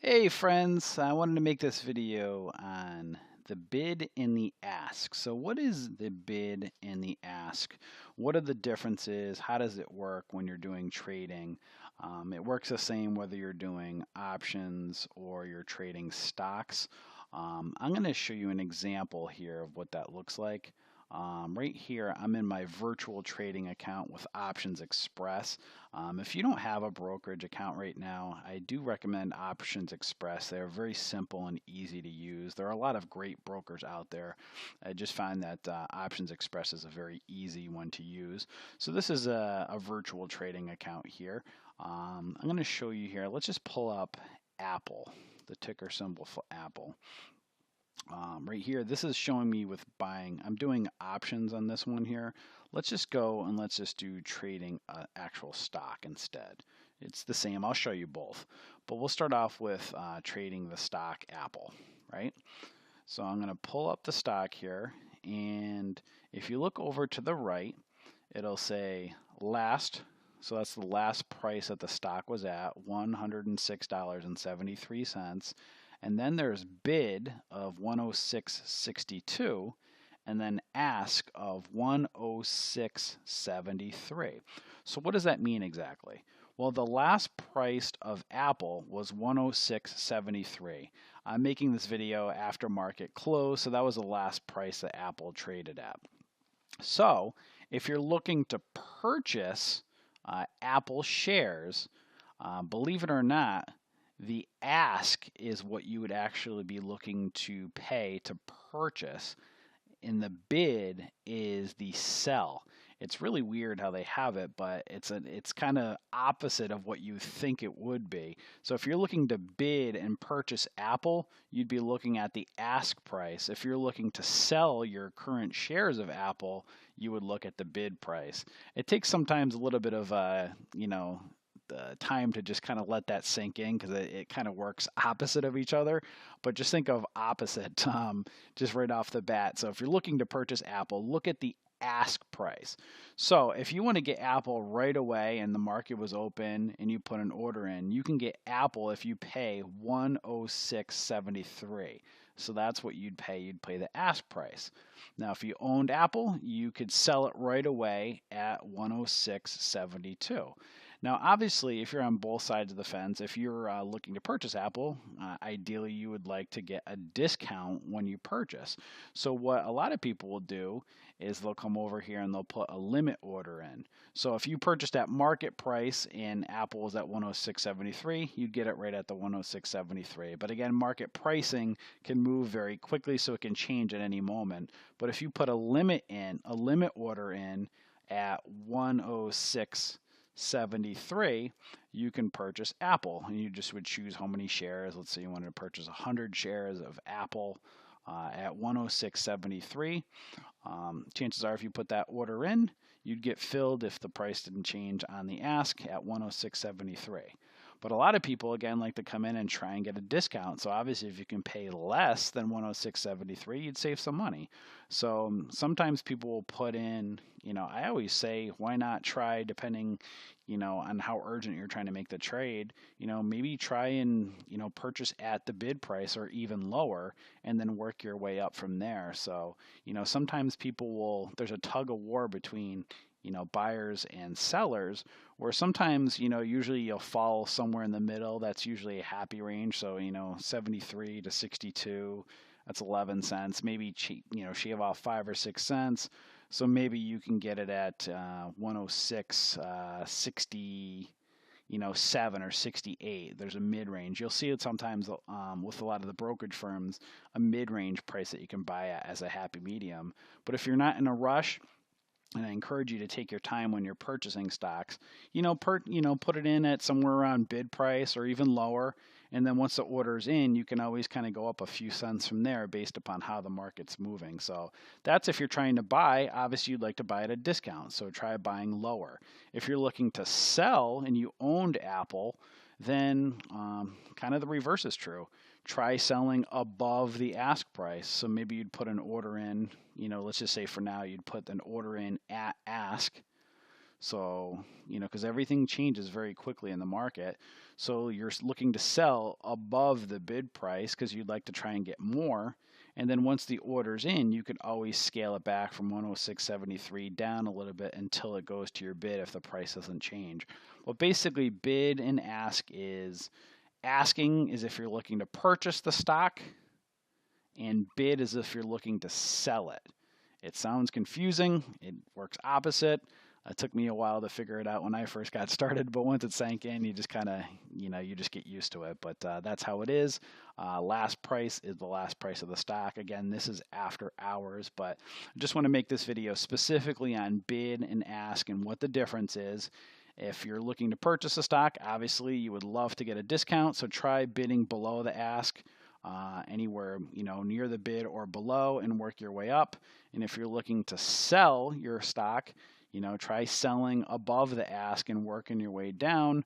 Hey friends, I wanted to make this video on the bid and the ask. So what is the bid and the ask? What are the differences? How does it work when you're doing trading? It works the same whether you're doing options or you're trading stocks. I'm going to show you an example here of what that looks like. Right here, I'm in my virtual trading account with Options Express. If you don't have a brokerage account right now, I do recommend Options Express. They're very simple and easy to use. There are a lot of great brokers out there. I just find that Options Express is a very easy one to use. So this is a virtual trading account here. I'm going to show you here. Let's just pull up Apple, the ticker symbol for Apple. Right here, this is showing me with buying. I'm doing options on this one here. Let's just go and let's just do trading actual stock instead. It's the same. I'll show you both. But we'll start off with trading the stock Apple, right? So I'm going to pull up the stock here. And if you look over to the right, it'll say last. So that's the last price that the stock was at, $106.73. And then there's bid of 106.62 and then ask of 106.73. So what does that mean exactly? Well, the last price of Apple was 106.73. I'm making this video after market close, so that was the last price that Apple traded at. So if you're looking to purchase Apple shares, believe it or not, the ask is what you would actually be looking to pay to purchase, and the bid is the sell. It's really weird how they have it, but it's kind of opposite of what you think it would be. So if you're looking to bid and purchase Apple, you'd be looking at the ask price. If you're looking to sell your current shares of Apple, you would look at the bid price. It takes sometimes a little bit of time to just kind of let that sink in because it kind of works opposite of each other. But just think of opposite just right off the bat. So if you're looking to purchase Apple, look at the ask price. So if you want to get Apple right away and the market was open and you put an order in, you can get Apple if you pay 106.73. So that's what you'd pay. You'd pay the ask price. Now, if you owned Apple, you could sell it right away at 106.72. Now, obviously, if you're on both sides of the fence, if you're looking to purchase Apple, ideally you would like to get a discount when you purchase. So, what a lot of people will do is they'll come over here and they'll put a limit order in. So, if you purchased at market price and Apple was at 106.73, you'd get it right at the 106.73. But again, market pricing can move very quickly, so it can change at any moment. But if you put a limit order in at 106.73, you can purchase Apple. And you just would choose how many shares. Let's say you wanted to purchase 100 shares of Apple at 106.73. Chances are if you put that order in, you'd get filled if the price didn't change on the ask at 106.73. But a lot of people, again, like to come in and try and get a discount. So obviously, if you can pay less than 106.73, you'd save some money. So sometimes people will put in, I always say, why not try, depending, on how urgent you're trying to make the trade, maybe try and, purchase at the bid price or even lower and then work your way up from there. So, sometimes there's a tug of war between, buyers and sellers, where sometimes, usually you'll fall somewhere in the middle. That's usually a happy range. So, 73 to 62, that's 11 cents. Maybe, shave off 5 or 6 cents. So maybe you can get it at 106, 60, 7 or 68. There's a mid range. You'll see it sometimes with a lot of the brokerage firms, a mid range price that you can buy at as a happy medium. But if you're not in a rush, and I encourage you to take your time when you're purchasing stocks. Put it in at somewhere around bid price or even lower, and then once the order's in, you can always kind of go up a few cents from there based upon how the market's moving. So that's if you're trying to buy. Obviously, you'd like to buy at a discount, so try buying lower. If you're looking to sell and you owned Apple, then kind of the reverse is true. Try selling above the ask price. So maybe you'd put an order in, let's just say for now you'd put an order in at ask. So, because everything changes very quickly in the market. So you're looking to sell above the bid price because you'd like to try and get more. And then once the order's in, you could always scale it back from 106.73 down a little bit until it goes to your bid if the price doesn't change. Well, basically, bid and ask is asking is if you're looking to purchase the stock, and bid is if you're looking to sell it. It sounds confusing. It works opposite. It took me a while to figure it out when I first got started, but once it sank in, you just kind of, you just get used to it. But that's how it is. Last price is the last price of the stock. Again, this is after hours, but I just want to make this video specifically on bid and ask and what the difference is. If you're looking to purchase a stock, obviously you would love to get a discount, so try bidding below the ask. Anywhere near the bid or below, and work your way up. And if you're looking to sell your stock, try selling above the ask and working your way down.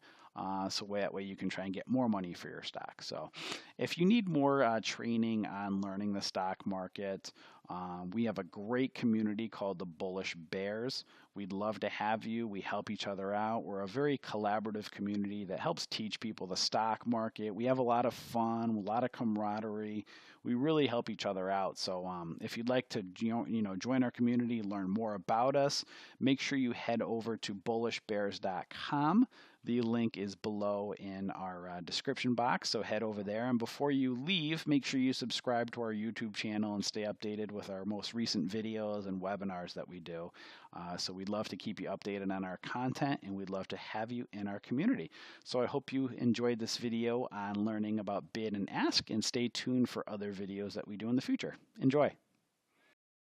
So that way you can try and get more money for your stock. So if you need more training on learning the stock market, we have a great community called the Bullish Bears. We'd love to have you. We help each other out. We're a very collaborative community that helps teach people the stock market. We have a lot of fun, a lot of camaraderie. We really help each other out. So if you'd like to join our community, learn more about us, make sure you head over to bullishbears.com. The link is below in our description box, so head over there. And before you leave, make sure you subscribe to our YouTube channel and stay updated with our most recent videos and webinars that we do. So we'd love to keep you updated on our content, and we'd love to have you in our community. So I hope you enjoyed this video on learning about bid and ask, and stay tuned for other videos that we do in the future. Enjoy.